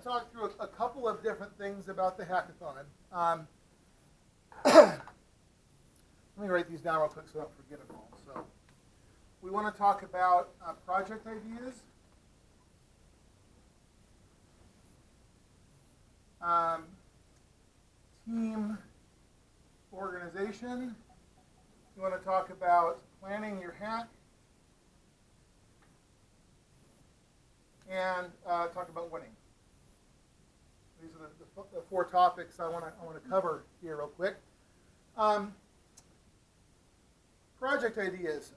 talk through a couple of different things about the hackathon. Let me write these down real quick so I don't forget them all. So we want to talk about project ideas, team organization. You want to talk about planning your hack, and talk about winning. These are the four topics I want to cover here real quick. Project ideas.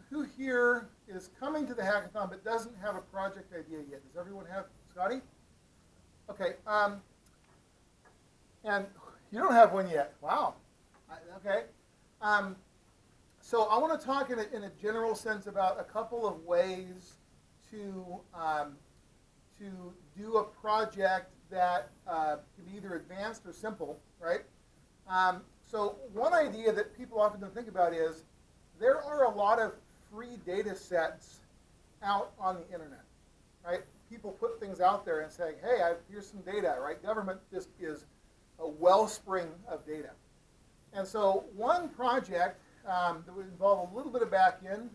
Who here is coming to the hackathon but doesn't have a project idea yet? Does everyone have? Scotty? Okay. And you don't have one yet. Wow. Okay. So I want to talk in a general sense about a couple of ways to do a project that can be either advanced or simple, right? So one idea that people often don't think about is there are a lot of free data sets out on the internet, right? People put things out there and say, hey, here's some data, right? Government just is a wellspring of data. And so one project that would involve a little bit of back-end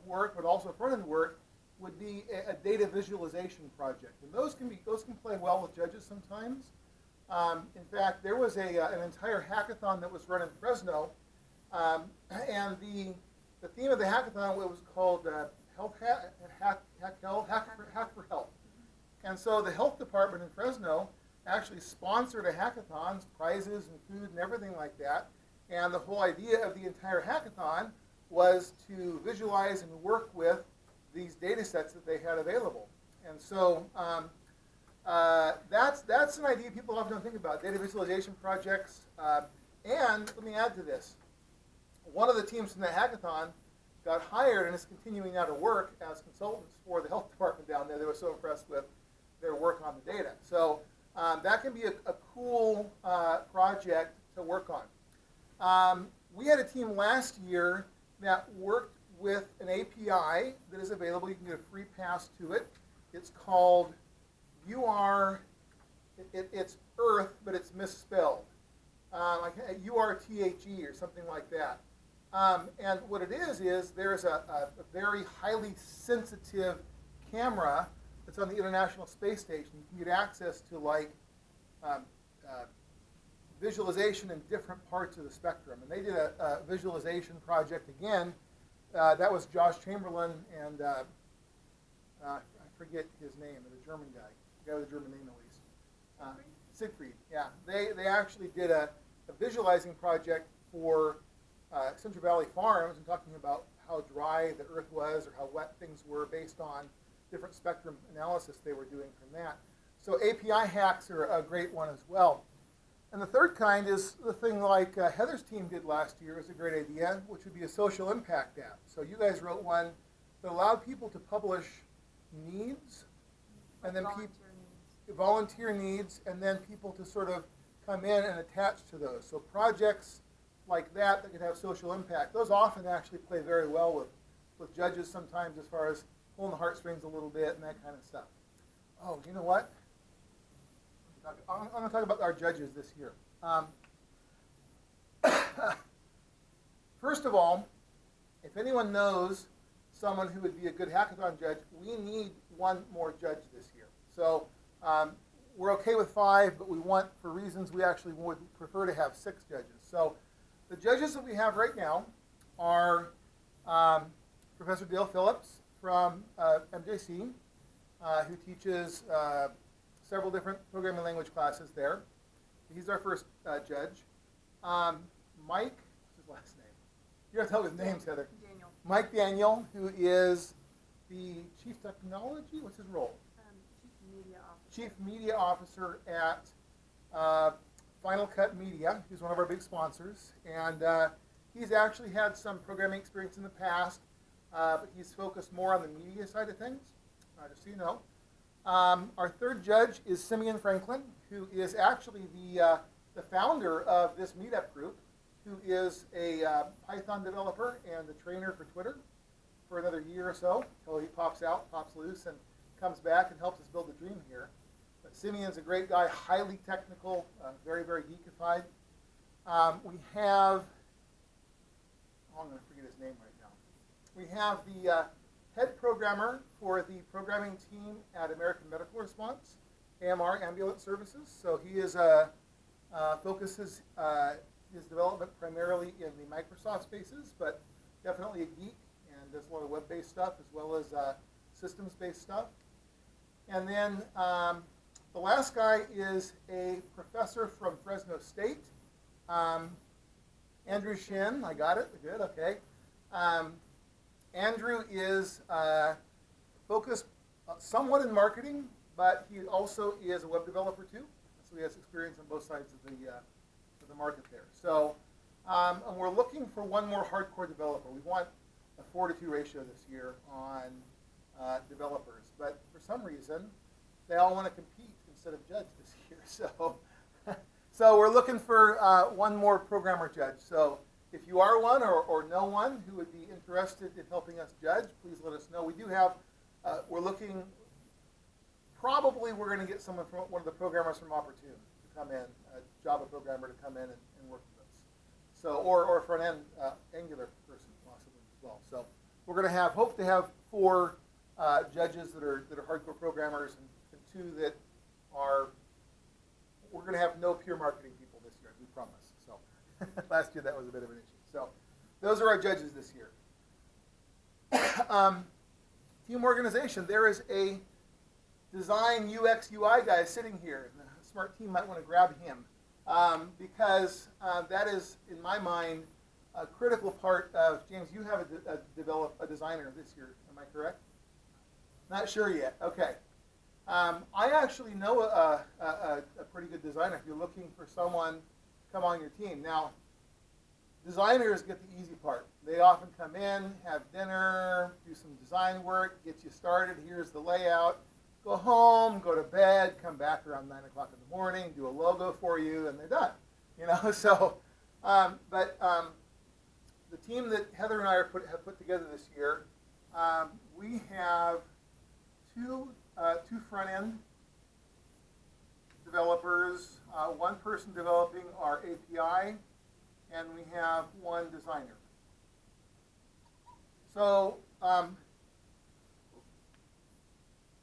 work, but also front-end work, would be a data visualization project. And those can play well with judges sometimes. In fact, there was an entire hackathon that was run in Fresno, and the theme of the hackathon was called Hack for Health. And so the health department in Fresno actually sponsored a hackathon, prizes and food and everything like that. And the whole idea of the entire hackathon was to visualize and work with these data sets that they had available. And so that's an idea people often don't think about, data visualization projects. And let me add to this. One of the teams from the hackathon got hired and is continuing now to work as consultants for the health department down there. They were so impressed with their work on the data. So that can be a cool project to work on. We had a team last year that worked with an API that is available. You can get a free pass to it. It's called it's Earth, but it's misspelled. Like URTHE or something like that. And what it is there's a very highly sensitive camera that's on the International Space Station. You can get access to like visualization in different parts of the spectrum. And they did a visualization project again. That was Josh Chamberlain and I forget his name, the German guy, the guy with a German name at least. Siegfried, yeah. They actually did a visualizing project for Central Valley Farms and talking about how dry the earth was or how wet things were based on different spectrum analysis they were doing from that. So API hacks are a great one as well. And the third kind is the thing like Heather's team did last year is a great idea, which would be a social impact app. So you guys wrote one that allowed people to publish needs, and then volunteer needs, and then people to sort of come in and attach to those. So projects like that could have social impact. Those often actually play very well with judges sometimes as far as pulling the heartstrings a little bit and that kind of stuff. Oh, you know what? I'm going to talk about our judges this year. First of all, if anyone knows someone who would be a good hackathon judge, we need one more judge this year. So we're okay with 5, but we want, for reasons we actually would prefer to have 6 judges. So the judges that we have right now are Professor Dale Phillips from MJC, who teaches several different programming language classes there. He's our first judge. Mike, what's his last name? You have to tell his names, Heather. Daniel. Mike Daniel, who is the Chief Technology, what's his role? Chief Media Officer at Final Cut Media, who's one of our big sponsors. And he's actually had some programming experience in the past, but he's focused more on the media side of things, just so you know. Our third judge is Simeon Franklin, who is actually the founder of this meetup group, who is a Python developer and the trainer for Twitter for another year or so until he pops loose, and comes back and helps us build the dream here. But Simeon's a great guy, highly technical, very, very geekified. We have, oh, I'm going to forget his name right now. We have the head programmer for the programming team at American Medical Response, AMR, Ambulance Services. So he is focuses his development primarily in the Microsoft spaces, but definitely a geek and does a lot of web-based stuff as well as systems-based stuff. And then the last guy is a professor from Fresno State, Andrew Shin. I got it. Good. Okay. Andrew is focused somewhat in marketing, but he also is a web developer too. So he has experience on both sides of the market there. So and we're looking for one more hardcore developer. We want a 4-to-2 ratio this year on developers, but for some reason they all want to compete instead of judge this year. So so we're looking for one more programmer judge. So if you are one or know one who would be interested in helping us judge, please let us know. We do have, we're looking, probably we're going to get someone from one of the programmers from Opportune to come in, a Java programmer to come in and work with us. So, or a front-end Angular person possibly as well. So we're going to have, hope to have 4 judges that are hardcore programmers and 2 that are, we're going to have no pure marketing people this year, we promise. So last year that was a bit of an issue. So those are our judges this year. Team organization, there is a design UX UI guy sitting here. And a smart team might want to grab him because that is, in my mind, a critical part of, James, you have a designer this year, am I correct? Not sure yet. Okay. I actually know a pretty good designer if you're looking for someone to come on your team. Now, designers get the easy part. They often come in, have dinner, do some design work, get you started. Here's the layout. Go home, go to bed, come back around 9 o'clock in the morning, do a logo for you, and they're done. You know, so, the team that Heather and I have put together this year, we have two front-end developers, one person developing our API, and we have one designer. So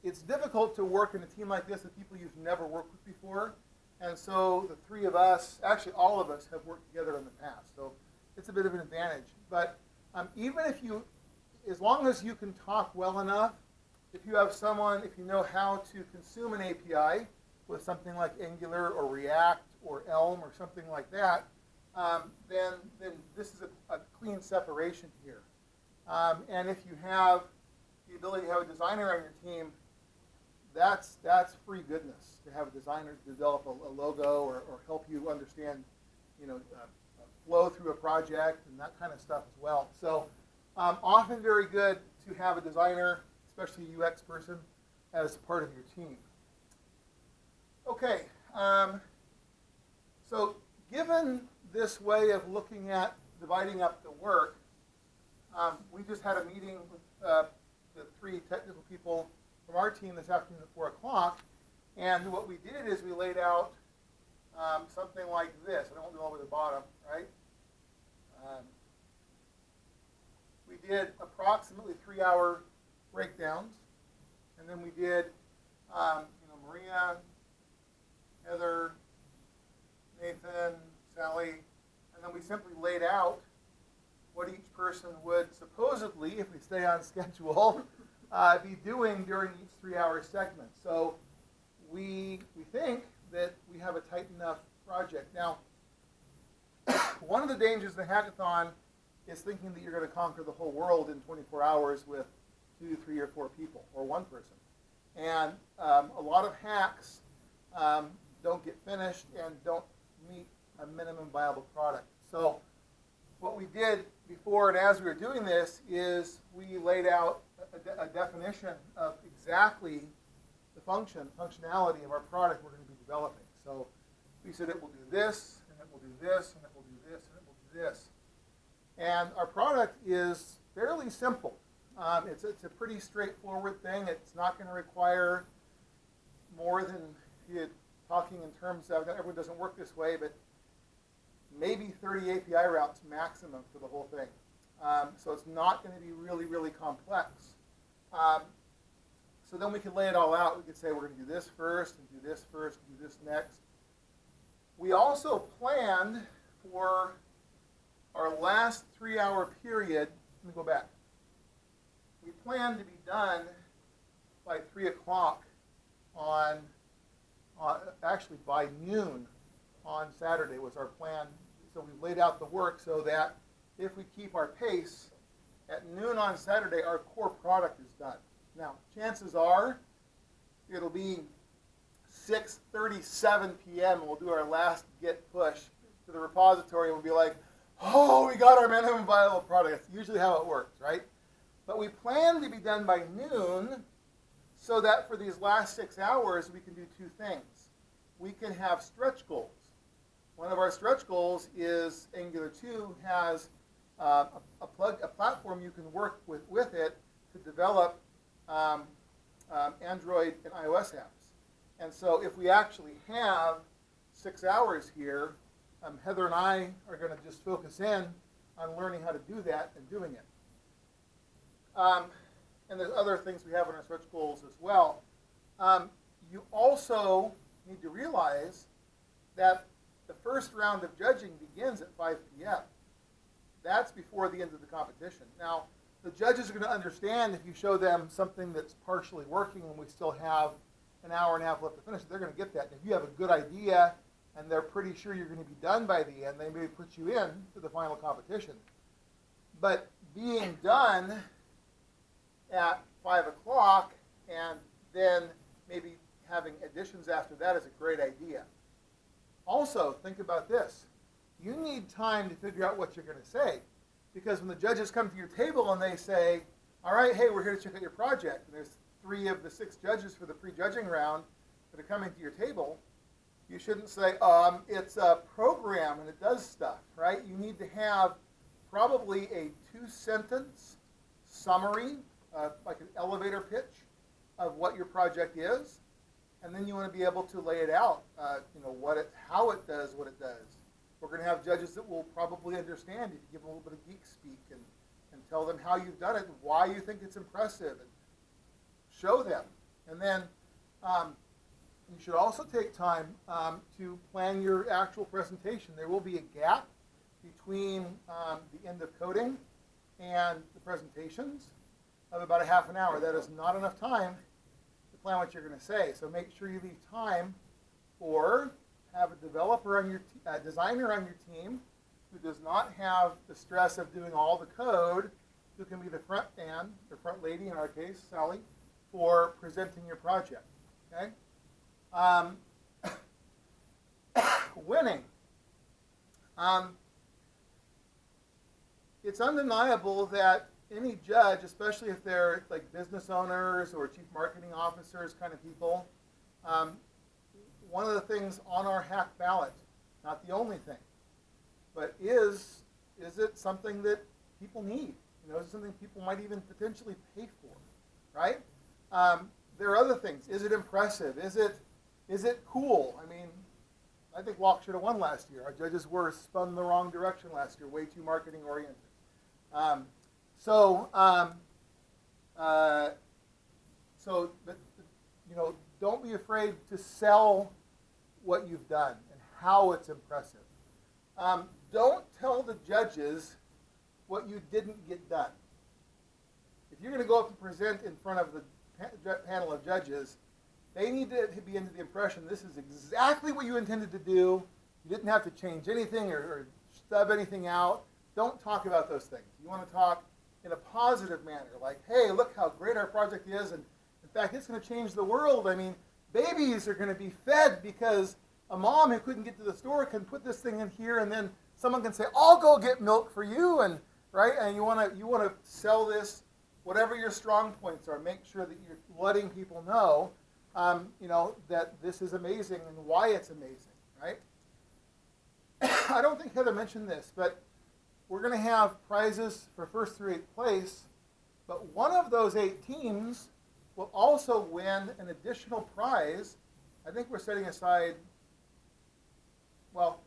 it's difficult to work in a team like this with people you've never worked with before. And so the 3 of us, actually all of us, have worked together in the past. So it's a bit of an advantage. But even if you, as long as you can talk well enough, if you have someone, if you know how to consume an API with something like Angular or React or Elm or something like that, then this is a clean separation here. And if you have the ability to have a designer on your team, that's free goodness to have a designer develop a logo or help you understand, you know, flow through a project and that kind of stuff as well. So often very good to have a designer, especially a UX person, as part of your team. Okay, so given this way of looking at dividing up the work, we just had a meeting with the 3 technical people from our team this afternoon at 4 o'clock, and what we did is we laid out something like this. I don't go over the bottom, right? We did approximately 3-hour breakdowns, and then we did, Maria, Heather, Nathan, Sally, and then we simply laid out what each person would supposedly, if we stay on schedule, be doing during each 3-hour segment. So we think that we have a tight enough project. Now, one of the dangers of the hackathon is thinking that you're going to conquer the whole world in 24 hours with 2, 3, or 4 people, or 1 person. And a lot of hacks don't get finished and don't meet a minimum viable product. So what we did before and as we were doing this is we laid out a definition of exactly the functionality of our product we're going to be developing. So we said it will do this, and it will do this, and it will do this, and it will do this. And our product is fairly simple. It's a pretty straightforward thing. It's not going to require more than you talking in terms of, everyone doesn't work this way, but maybe 30 API routes maximum for the whole thing. So it's not going to be really, really complex. So then we could lay it all out. We could say we're going to do this first, and do this first, and do this next. We also planned for our last 3-hour period. Let me go back. We planned to be done by 3 o'clock on actually by noon on Saturday was our plan. So we laid out the work so that if we keep our pace, at noon on Saturday, our core product is done. Now, chances are it'll be 6:37 p.m. and we'll do our last git push to the repository and we'll be like, oh, we got our minimum viable product. That's usually how it works, right? But we plan to be done by noon so that for these last 6 hours, we can do 2 things. We can have stretch goals. One of our stretch goals is Angular 2 has a platform you can work with it to develop Android and iOS apps. And so if we actually have 6 hours here, Heather and I are going to just focus in on learning how to do that and doing it. And there's other things we have in our stretch goals as well. You also need to realize that the first round of judging begins at 5 p.m. That's before the end of the competition. Now, the judges are going to understand if you show them something that's partially working and we still have an hour and a half left to finish, they're going to get that. And if you have a good idea and they're pretty sure you're going to be done by the end, they may put you in to the final competition. But being done at 5 o'clock and then maybe having additions after that is a great idea. Also, think about this. You need time to figure out what you're going to say. Because when the judges come to your table and they say, all right, hey, we're here to check out your project, and there's 3 of the 6 judges for the pre-judging round that are coming to your table, you shouldn't say, it's a program and it does stuff, right? You need to have probably a 2-sentence summary, like an elevator pitch of what your project is, and then you want to be able to lay it out, how it does what it does. We're going to have judges that will probably understand if you give them a little bit of geek speak and tell them how you've done it and why you think it's impressive and show them. And then you should also take time to plan your actual presentation. There will be a gap between the end of coding and the presentations of about a half an hour. That is not enough time to plan what you're going to say. So make sure you leave time for have a developer on your designer on your team who does not have the stress of doing all the code, who can be the front man, or front lady in our case, Sally, for presenting your project. Okay. Winning. It's undeniable that any judge, especially if they're like business owners or chief marketing officers kind of people, one of the things on our hack ballot, not the only thing, but is it something that people need? Is it something people might even potentially pay for, right? There are other things. Is it impressive? Is it cool? I mean, I think Walk should have won last year. Our judges were spun the wrong direction last year, way too marketing oriented. Don't be afraid to sell what you've done and how it's impressive. Don't tell the judges what you didn't get done. If you're going to go up and present in front of the panel of judges, they need to be under the impression this is exactly what you intended to do. You didn't have to change anything or stub anything out. Don't talk about those things. You want to talk in a positive manner, like, hey, look how great our project is, and in fact, it's going to change the world. I mean, babies are going to be fed because a mom who couldn't get to the store can put this thing in here, and then someone can say, I'll go get milk for you, and right? And you want to sell this, whatever your strong points are. Make sure that you're letting people know, that this is amazing and why it's amazing, right? I don't think Heather mentioned this, but we're going to have prizes for first through 8th place, but one of those 8 teams will also win an additional prize I think we're setting aside, well,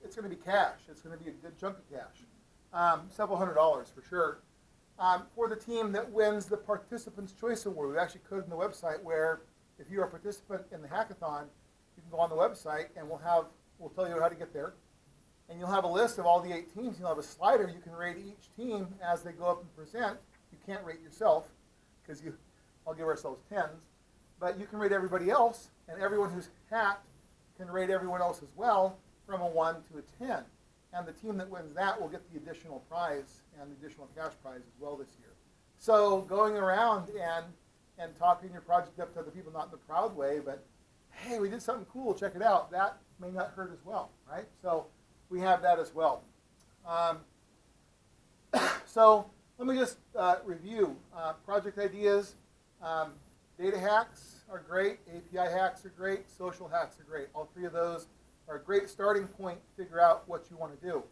it's going to be cash. It's going to be a good chunk of cash, several $100s for sure. For the team that wins the Participant's Choice Award, we actually coded in the website where if you're a participant in the hackathon, you can go on the website and we'll tell you how to get there. And you'll have a list of all the 8 teams. You'll have a slider. You can rate each team as they go up and present. You can't rate yourself because I'll give ourselves 10s. But you can rate everybody else, and everyone who's hacked can rate everyone else as well from a 1 to a 10. And the team that wins that will get the additional prize and the additional cash prize as well this year. So going around and talking your project up to other people, not in the proud way, but hey, we did something cool, check it out, that may not hurt as well, right? So we have that as well. So let me just review. Project ideas, data hacks are great, API hacks are great, social hacks are great. All 3 of those are a great starting point to figure out what you want to do.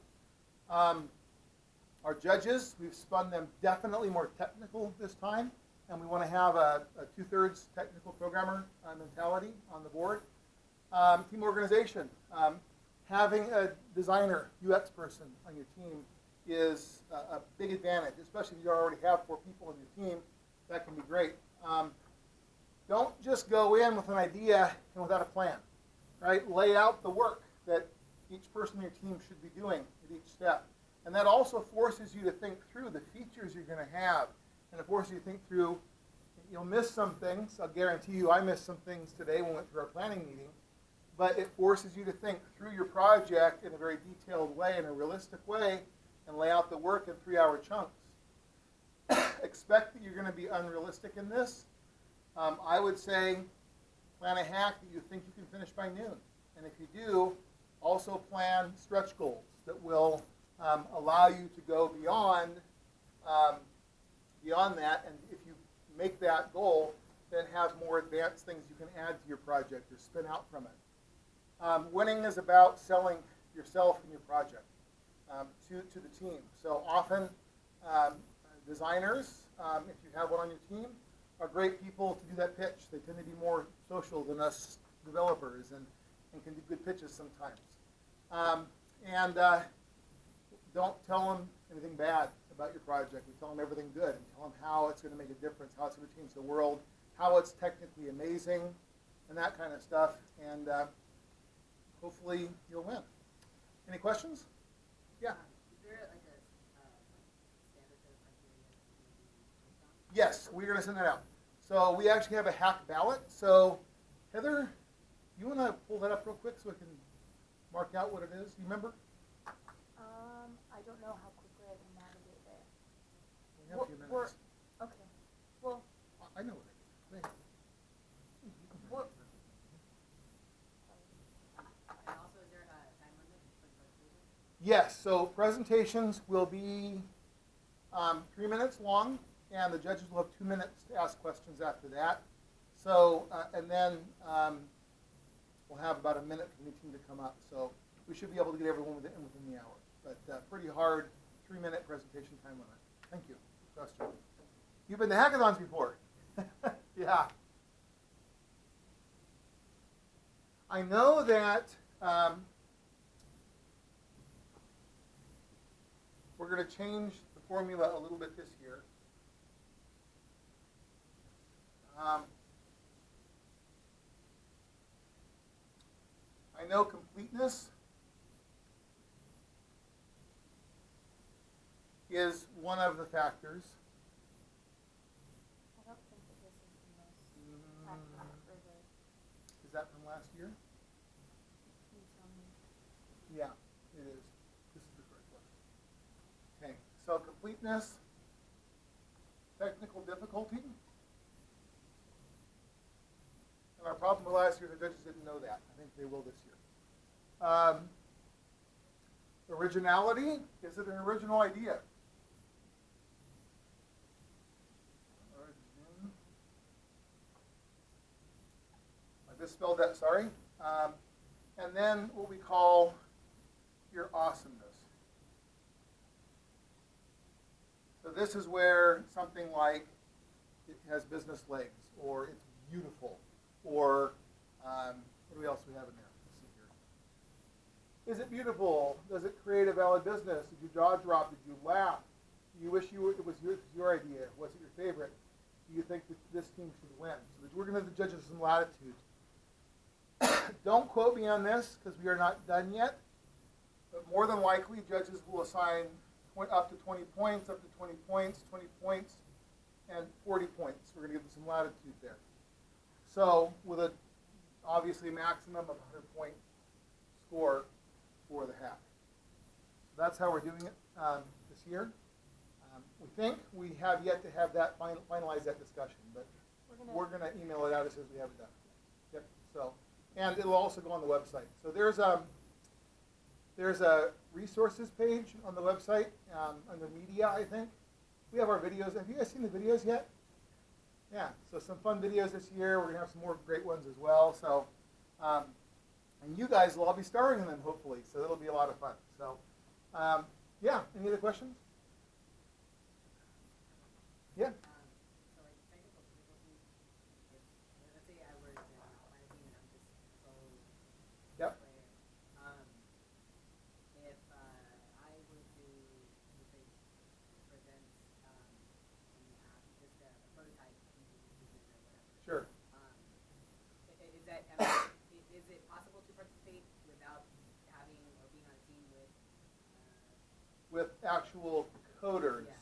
Our judges, we've spun them definitely more technical this time, and we want to have a 2/3 technical programmer mentality on the board. Team organization. Having a designer, UX person on your team is a big advantage, especially if you already have 4 people on your team. That can be great. Don't just go in with an idea and without a plan, right? Lay out the work that each person on your team should be doing at each step. And that also forces you to think through the features you're going to have. And it forces you to think through, you'll miss some things. I'll guarantee you I missed some things today when we went through our planning meeting. But it forces you to think through your project in a very detailed way, in a realistic way, and lay out the work in 3-hour chunks. Expect that you're going to be unrealistic in this. I would say plan a hack that you think you can finish by noon. And if you do, also plan stretch goals that will allow you to go beyond that. And if you make that goal, then have more advanced things you can add to your project or spin out from it. Winning is about selling yourself and your project to the team. So often designers, if you have one on your team, are great people to do that pitch. They tend to be more social than us developers and can do good pitches sometimes. Don't tell them anything bad about your project. We tell them everything good and tell them how it's going to make a difference, how it's going to change the world, how it's technically amazing, and that kind of stuff. And hopefully you'll win. Any questions? Yeah. Is there like a standard set of criteria? Yes, we're going to send that out. So we actually have a hack ballot. So Heather, you want to pull that up real quick so I can mark out what it is? You remember? I don't know how quickly I can navigate there. We have a few minutes. Okay. Well, I know what it is. Wait. what, And also, is there a time limit for presentations? Yes, so presentations will be 3 minutes long, and the judges will have 2 minutes to ask questions after that. So, and then we'll have about a minute for the team to come up. So we should be able to get everyone within the hour. But pretty hard 3-minute presentation time limit. Thank you. Good question. You've been to hackathons before. Yeah. I know that we're going to change the formula a little bit this year. I know completeness is one of the factors. I don't think that this is the most accurate for the, Is that from last year? you tell me. Yeah, it is. This is the correct one. Okay, so completeness, technical difficulty. And our problem with last year, the judges didn't know that. I think they will this year. Originality, is it an original idea? I misspelled that, sorry. And then what we call your awesomeness. So this is where something like it has business legs, or it's beautiful, or What else do we have in there? Let's see here. Is it beautiful? Does it create a valid business? Did your jaw drop? Did you laugh? Do you wish it was your idea? Was it your favorite? Do you think that this team should win? So we're going to give the judges some latitude. Don't quote me on this because we are not done yet. But more than likely, judges will assign up to 20 points, up to 20 points, 20 points, and 40 points. We're going to give them some latitude there. So with a obviously maximum of 100-point score for the hack. So that's how we're doing it this year. We think we have yet to have that finalize that discussion, but we're going to email it out as soon as we have it done. Yep. So, and it'll also go on the website. So there's a resources page on the website under media, I think. We have our videos. Have you guys seen the videos yet? Yeah. So some fun videos this year. We're going to have some more great ones as well. So, and you guys will all be starring in them hopefully. So it'll be a lot of fun. So, yeah. Any other questions? Yeah. So like technical difficulties, let's say I were to find a team and I'm just a solo Yep. player. If I were to, let's say, present in the app, just a prototype using or whatever. Sure. Is that is it possible to participate without having or being on a team with? With actual coders. Yeah.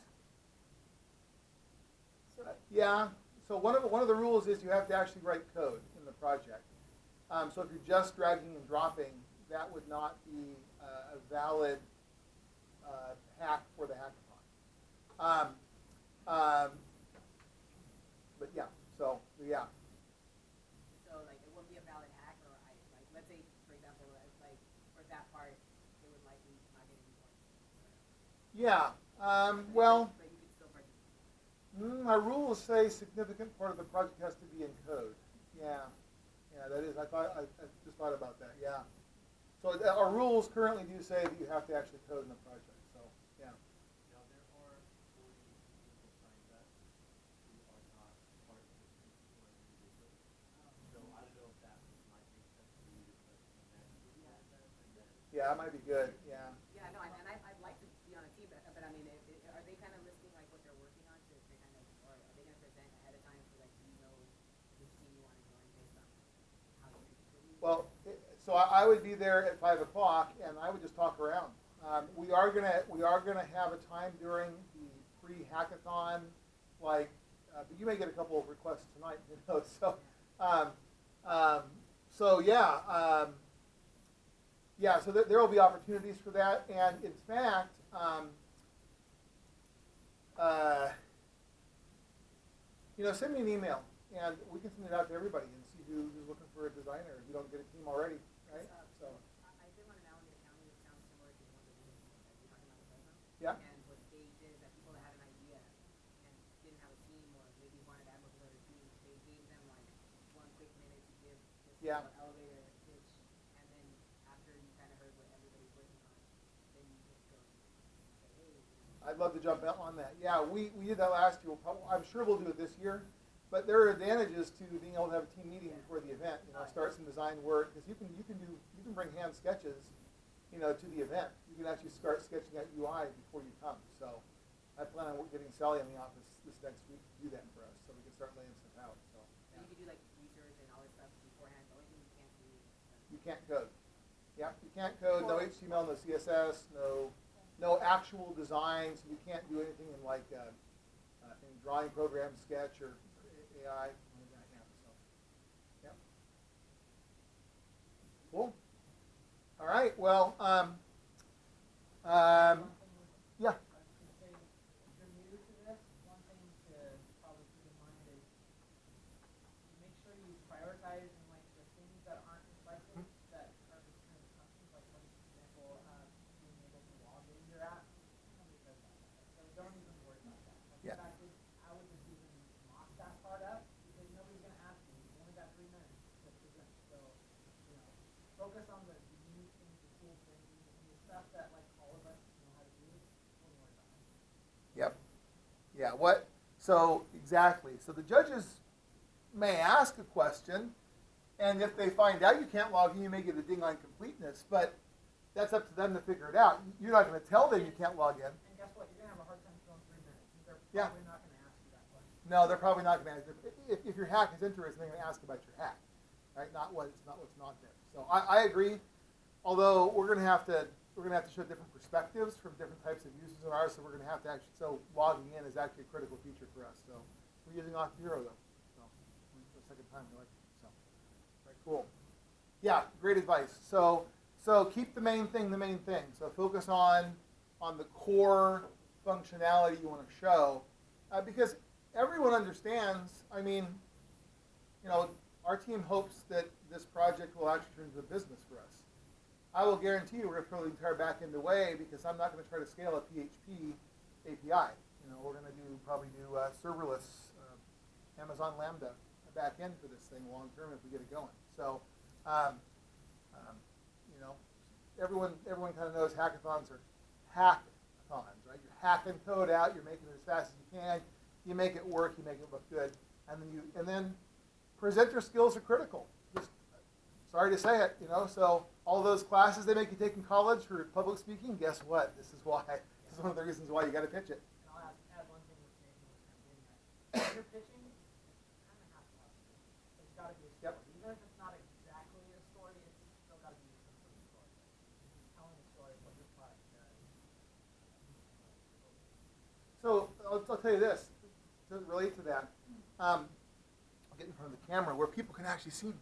Yeah. So one of the rules is you have to actually write code in the project. So if you're just dragging and dropping, that would not be a valid hack for the hackathon. But yeah. So yeah. So like it wouldn't be a valid hack, or like let's say for example like for that part it would likely not get any points. Yeah. Well. But you could still participate. Our rules say significant part of the project has to be in code. Yeah, yeah, that is. I just thought about that. Yeah. So our rules currently do say that you have to actually code in the project. So yeah. Now there are 40 people signed up who are not part of the team who are individuals. So I don't know if that might make sense for you to put a mandatory process and then. Yeah, that might be good. Yeah. Yeah, no, and I'd like to be on a team, but I mean, are they kind of listing like what they're working on to kind of, or are they going to present ahead of time so like you know which team you want to join based on how you contribute? Well, so I would be there at 5 o'clock, and I would just talk around. We are gonna have a time during the pre-hackathon, like, but you may get a couple of requests tonight, you know. So yeah. So there will be opportunities for that, and in fact, send me an email, and we can send it out to everybody and see who's looking for a designer. If you don't get a team already, right? So I did one in Alameda County that sounds similar to one that you're talking about in Fresno. yeah. And what they did is that people that had an idea and didn't have a team or maybe wanted to advocate other teams, they gave them like 1 quick minute to give this Yeah. elevator pitch, and then after you kind of heard what everybody's working on, then you just go and say, hey. I'd love to jump on that. Yeah, we did that last year. I'm sure we'll do it this year. But there are advantages to being able to have a team meeting before the event. Start some design work because you can bring hand sketches, to the event. You can actually start sketching out UI before you come. So I plan on getting Sally in the office this next week to do that for us, so we can start laying stuff out. So So you could do like research and all this stuff beforehand. The only thing you can't do is you can't code. Yeah, you can't code. No HTML, no CSS, no actual designs. You can't do anything in like in drawing program, Sketch, or AI. Yeah. So yeah. Cool. All right. Well. Yeah. If you're new to this, one thing to probably keep in mind is make sure you prioritize and like the things that aren't reflected that are just kind of assumptions. Like for example, being able to log in your app. Nobody cares about that. So don't even worry about that. Like, Yeah. in fact, I would just even mock that part up because nobody's gonna ask you. You've only got 3 minutes to present. So focus on the unique things, the cool things, and the stuff that like all of us know how to do. Don't worry about it. Yep. Yeah. What? So exactly. So the judges may ask a question, And if they find out you can't log in, you may get a ding on completeness, but that's up to them to figure it out. You're not going to tell them you can't log in. And guess what? You're gonna have a hard time filling 3 minutes. They're Yeah. probably not gonna ask you that question. No, they're probably not going to ask. If your hack is interesting, they're going to ask about your hack, right? Not what's not there. So I agree. Although we're going to have to show different perspectives from different types of users in ours. So we're going to have to actually, so logging in is actually a critical feature for us. So we're using Auth0 though. So for the second time we like it. So very cool. Yeah, great advice. So keep the main thing the main thing. So focus on the core functionality you want to show, because everyone understands. I mean, you know, our team hopes that this project will actually turn into a business for us. I will guarantee you we're going to throw the entire backend away because I'm not going to try to scale a PHP API. You know, we're going to probably do serverless Amazon Lambda backend for this thing long term if we get it going. So, you know, everyone kind of knows hackathons are hackathons, right? You're hacking code out, you're making it as fast as you can, you make it work, you make it look good, and then presenter skills are critical. Just sorry to say it, you know. So all those classes they make you take in college for public speaking, guess what? This is one of the reasons why you got to pitch it. And I'll add one thing which Nathan was kind of getting at. When you're pitching, it's kind of have to have story. It's got to be a story. Yep. Even if it's not exactly a story, it's still got to be some sort of story. Telling a story of what your product does. So I'll tell you this to relate to that. I'll get in front of the camera where people can actually see me.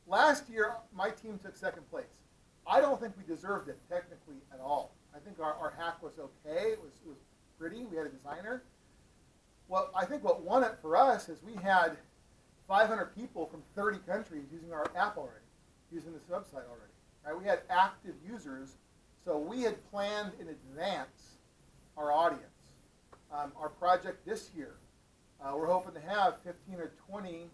Last year, my team took second place. I don't think we deserved it technically at all. I think our hack was okay. It was pretty. We had a designer. Well, I think what won it for us is we had 500 people from 30 countries using our app already, using this website already. Right? We had active users, so we had planned in advance our audience. Our project this year, we're hoping to have 15 or 20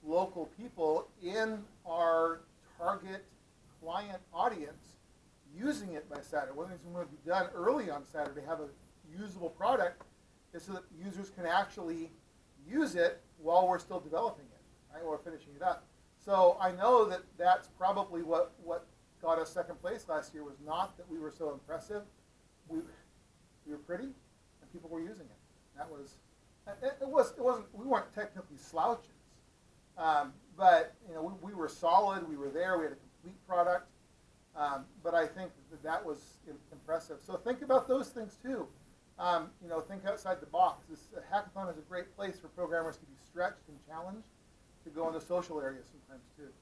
local people in our target client audience using it by Saturday. One of the things we want to be done early on Saturday, have a usable product, is so that users can actually use it while we're still developing it, right? While we're finishing it up. So I know that that's probably what got us second place last year, was not that we were so impressive. We were pretty, and people were using it. That was, it wasn't, we weren't technically slouches. But you know, we were solid. We were there. We had a complete product. But I think that was impressive. So think about those things too. You know, think outside the box. This hackathon is a great place for programmers to be stretched and challenged, to go into social areas sometimes too.